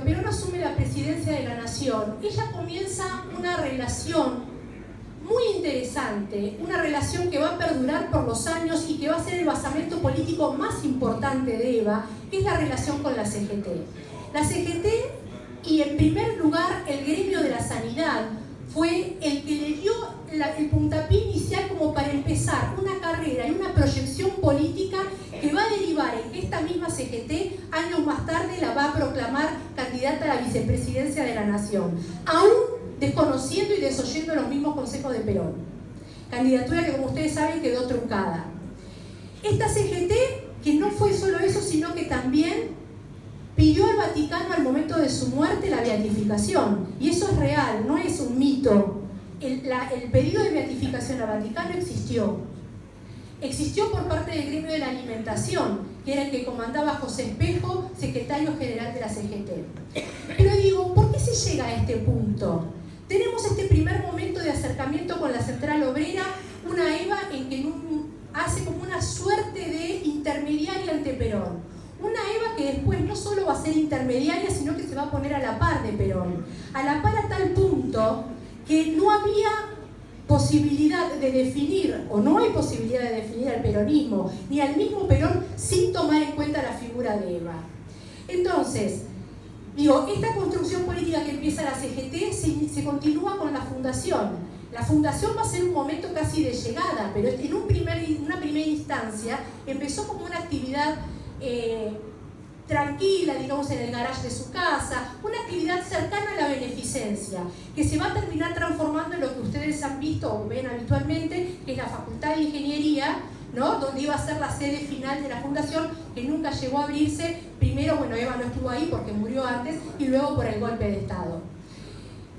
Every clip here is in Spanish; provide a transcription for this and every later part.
Perón asume la presidencia de la Nación, ella comienza una relación muy interesante, una relación que va a perdurar por los años y que va a ser el basamento político más importante de Eva, que es la relación con la CGT. La CGT, y en primer lugar el gremio de la sanidad, fue el que le dio el puntapié inicial como para empezar una carrera y una proyección política que va a derivar en que esta misma CGT años más tarde la va a proclamar candidata a la vicepresidencia de la Nación, aún desconociendo y desoyendo los mismos consejos de Perón. Candidatura que, como ustedes saben, quedó truncada. Esta CGT, que no fue solo eso, sino que también pidió al Vaticano al momento de su muerte la beatificación. Y eso es real, no es un mito. El pedido de beatificación al Vaticano existió. Existió por parte del gremio de la alimentación, que era el que comandaba José Espejo, secretario general de la CGT. Pero digo, ¿por qué se llega a este punto? Tenemos este primer momento de acercamiento con la central obrera, una Eva en que hace como una suerte de intermediaria ante Perón. Una Eva que después no solo va a ser intermediaria, sino que se va a poner a la par de Perón. A la par a tal punto que no había posibilidad de definir, o no hay posibilidad de definir al peronismo, ni al mismo Perón, sin tomar en cuenta la figura de Eva. Entonces, digo, esta construcción política que empieza la CGT se continúa con la fundación. La fundación va a ser un momento casi de llegada, pero en una primera instancia empezó como una actividad tranquila, digamos, en el garage de su casa, una actividad cercana a la beneficencia, que se va a terminar transformando en lo que ustedes han visto o ven habitualmente, que es la Facultad de Ingeniería, ¿no? Donde iba a ser la sede final de la fundación, que nunca llegó a abrirse. Primero, bueno, Eva no estuvo ahí porque murió antes, y luego por el golpe de Estado.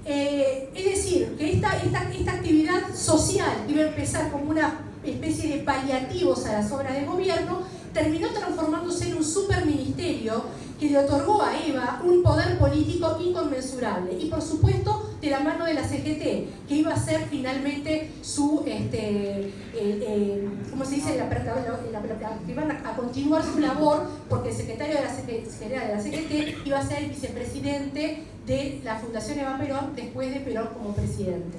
Es decir, que esta actividad social iba a empezar como una especie de paliativos a las obras de gobierno, terminó transformándose en un superministerio que le otorgó a Eva un poder político inconmensurable, y por supuesto de la mano de la CGT, que iba a ser finalmente su, ¿cómo se dice? Que iban a continuar su labor, porque el secretario de la CGT iba a ser el vicepresidente de la Fundación Eva Perón después de Perón como presidente.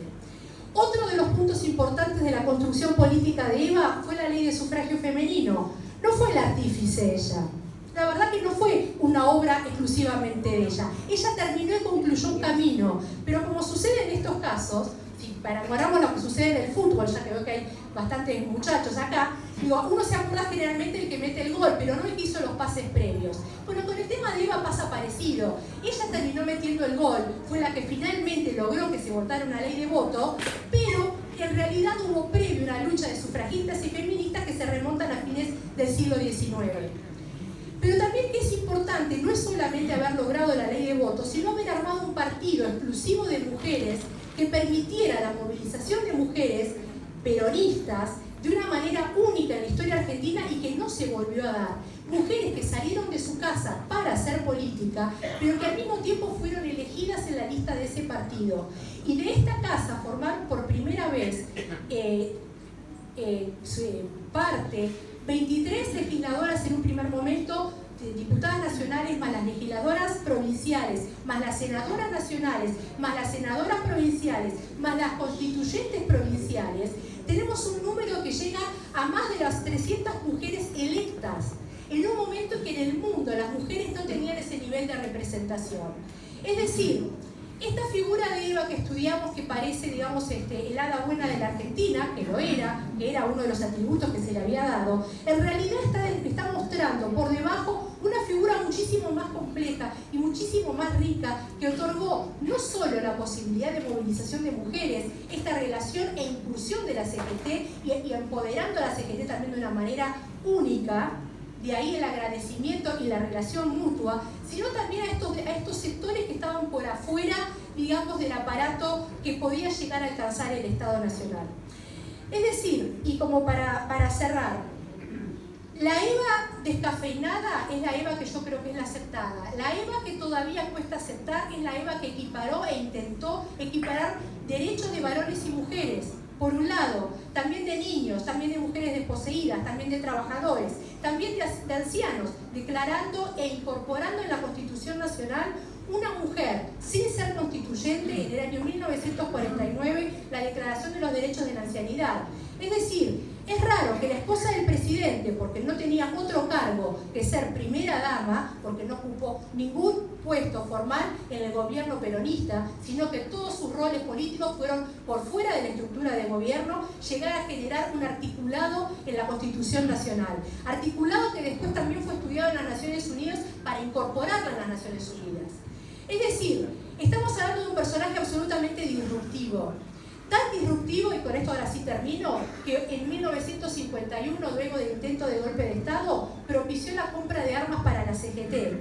Otro de los puntos importantes de la construcción política de Eva fue la ley de sufragio femenino. No fue el artífice ella. La verdad que no fue una obra exclusivamente de ella. Ella terminó y concluyó un camino. Pero como sucede en estos casos, si comparamos lo que sucede en el fútbol, ya que veo que hay bastantes muchachos acá, digo, uno se acuerda generalmente el que mete el gol, pero no el que hizo los pases previos. Bueno, con el tema de Eva pasa parecido. Ella terminó metiendo el gol, fue la que finalmente logró que se votara una ley de voto, pero en realidad hubo previo una lucha de sufragistas y feministas que se remontan a fines del siglo XIX. Pero también que es importante, no es solamente haber logrado la ley de votos, sino haber armado un partido exclusivo de mujeres que permitiera la movilización de mujeres peronistas de una manera única en la historia argentina y que no se volvió a dar. Mujeres que salieron de su casa para hacer política, pero que al mismo tiempo fueron elegidas en la lista de ese partido. Y de esta casa formaron por primera vez parte 23 legisladoras en un primer momento, diputadas nacionales, más las legisladoras provinciales, más las senadoras nacionales, más las senadoras provinciales, más las constituyentes provinciales. Tenemos un número que llega a más de las 300 mujeres electas, en un momento en que en el mundo las mujeres no tenían ese nivel de representación. Es decir, esta figura de Eva que estudiamos, que parece, digamos, el hada buena de la Argentina, que lo era, que era uno de los atributos que se le había dado, en realidad está mostrando por debajo una figura muchísimo más compleja y muchísimo más rica, que otorgó no solo la posibilidad de movilización de mujeres, esta relación e inclusión de la CGT y empoderando a la CGT también de una manera única, de ahí el agradecimiento y la relación mutua, sino también a estos sectores que estaban por afuera, digamos, del aparato que podía llegar a alcanzar el Estado Nacional. Es decir, y como para cerrar, la Eva descafeinada es la Eva que yo creo que es la aceptada. La Eva que todavía cuesta aceptar es la Eva que equiparó e intentó equiparar derechos de varones y mujeres. Por un lado, también de niños, también de mujeres desposeídas, también de trabajadores, también de ancianos, declarando e incorporando en la Constitución Nacional una mujer sin ser constituyente en el año 1949 la Declaración de los Derechos de la Ancianidad. Es decir, es raro que la esposa del presidente, porque no tenía otro cargo que ser primera dama, porque no ocupó ningún puesto formal en el gobierno peronista, sino que todos sus roles políticos fueron por fuera de la estructura de gobierno, llegara a generar un articulado en la Constitución Nacional. Articulado que después también fue estudiado en las Naciones Unidas para incorporarlo en las Naciones Unidas. Es decir, estamos hablando de un personaje absolutamente disruptivo. Tan disruptivo, y con esto ahora sí termino, que en 1951, luego del intento de golpe de Estado, propició la compra de armas para la CGT.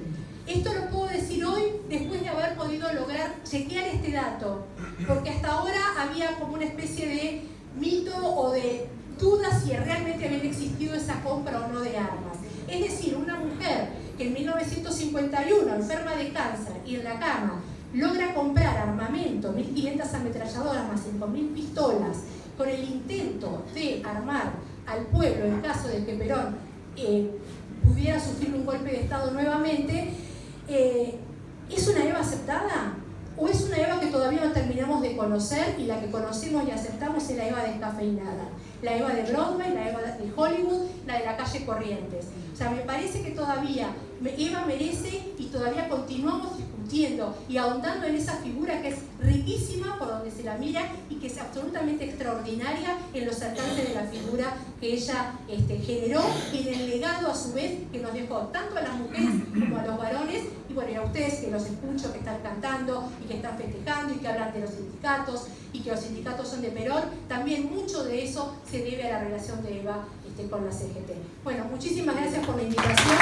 Esto lo puedo decir hoy después de haber podido lograr chequear este dato, porque hasta ahora había como una especie de mito o de duda si realmente había existido esa compra o no de armas. Es decir, una mujer que en 1951, enferma de cáncer y en la cama, logra comprar armamento, 1.500 ametralladoras más 5.000 pistolas, con el intento de armar al pueblo en caso de que Perón pudiera sufrir un golpe de Estado nuevamente. ¿Es una Eva aceptada? ¿O es una Eva que todavía no terminamos de conocer y la que conocemos y aceptamos es la Eva descafeinada? La Eva de Broadway, la Eva de Hollywood, la de la calle Corrientes. O sea, me parece que todavía Eva merece y todavía continuamos discutiendo y ahondando en esa figura que es riquísima por donde se la mira y que es absolutamente extraordinaria en los alcances de la figura que ella generó y en el legado a su vez que nos dejó tanto a las mujeres como a los varones. Y bueno, y a ustedes que los escucho, que están cantando y que están festejando y que hablan de los sindicatos y que los sindicatos son de Perón, también mucho de eso se debe a la relación de Eva con la CGT. Bueno, muchísimas gracias por la invitación.